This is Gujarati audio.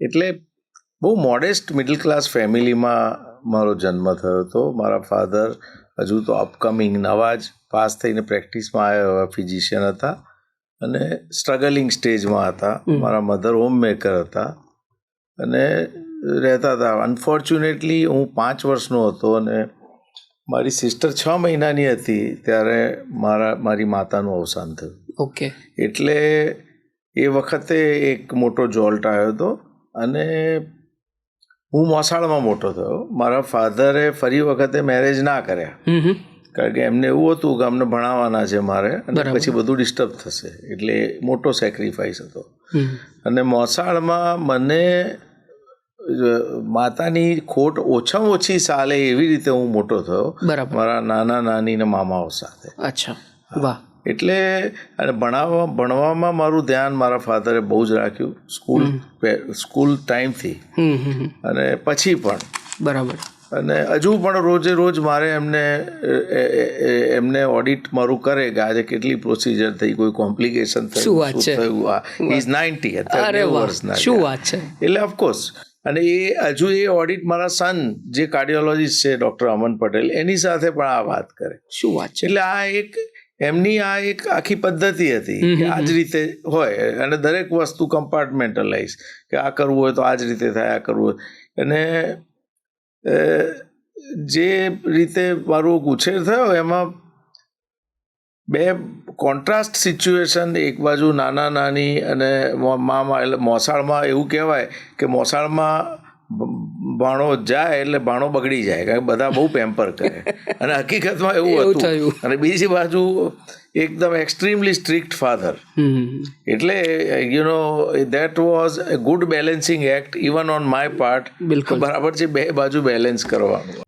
એટલે બહુ મોડેસ્ટ મિડલ ક્લાસ ફેમિલીમાં મારો જન્મ થયો હતો. મારા ફાધર હજુ તો અપકમિંગ નવા જ પાસ થઈને પ્રેક્ટિસમાં આવ્યા એવા ફિઝિશિયન હતા અને સ્ટ્રગલિંગ સ્ટેજમાં હતા. મારા મધર હોમ મેકર હતા અને રહેતા હતા. અનફોર્ચ્યુનેટલી હું 5 વર્ષનો હતો અને મારી સિસ્ટર 6 મહિનાની હતી ત્યારે મારી માતાનું અવસાન થયું. ઓકે. એટલે એ વખતે એક મોટો જોલ્ટ આવ્યો હતો અને હું મોસાળમાં મોટો થયો. મારા ફાધરે ફરી વખતે મેરેજ ના કર્યા કારણ કે એમને એવું હતું કે અમને ભણાવવાના છે મારે અને પછી બધું ડિસ્ટર્બ થશે, એટલે મોટો સેક્રિફાઈસ હતો. અને મોસાળમાં મને માતાની ખોટ ઓછામાં ઓછી ચાલે એવી રીતે હું મોટો થયો મારા નાના નાની ને મામાઓ સાથે. અચ્છા, વાહ. એટલે અને ભણવામાં મારું ધ્યાન મારા ફાધરે બહુ જ રાખ્યું સ્કૂલ ટાઈમથી અને પછી પણ. બરાબર. અને હજુ પણ રોજે રોજ મારે એમને ઓડિટ મારું કરે કે આજે કેટલી પ્રોસિજર થઈ, કોઈ કોમ્પ્લિકેશન થયું. ઇઝ 90 અત્યારે વર્ષના. શું વાત છે. એટલે ઓફકોર્સ. અને એ હજુ એ ઓડિટ મારા સન જે કાર્ડિયોલોજીસ્ટ છે ડૉક્ટર અમન પટેલ એની સાથે પણ આ વાત કરે. શું વાત છે. એટલે આ એમની એક આખી પદ્ધતિ હતી કે આ જ રીતે હોય અને દરેક વસ્તુ કમ્પાર્ટમેન્ટલાઇઝ કે આ કરવું હોય તો આ જ રીતે થાય, આ કરવું હોય. અને જે રીતે મારો ઉછેર થયો એમાં 2 કોન્ટ્રાસ્ટ સિચ્યુએશન. એક બાજુ નાના નાની અને મામા, એટલે મોસાળમાં એવું કહેવાય કે મોસાળમાં ભાણો જાય એટલે ભાણો બગડી જાય કારણ કે બધા બહુ પેમ્પર કરે અને હકીકતમાં એવું હતું. અને બીજી બાજુ એકદમ એક્સ્ટ્રીમલી સ્ટ્રિક્ટ ફાધર. એટલે that was a good balancing act even on my part. બરાબર છે, 2 બાજુ બેલેન્સ કરવાનું.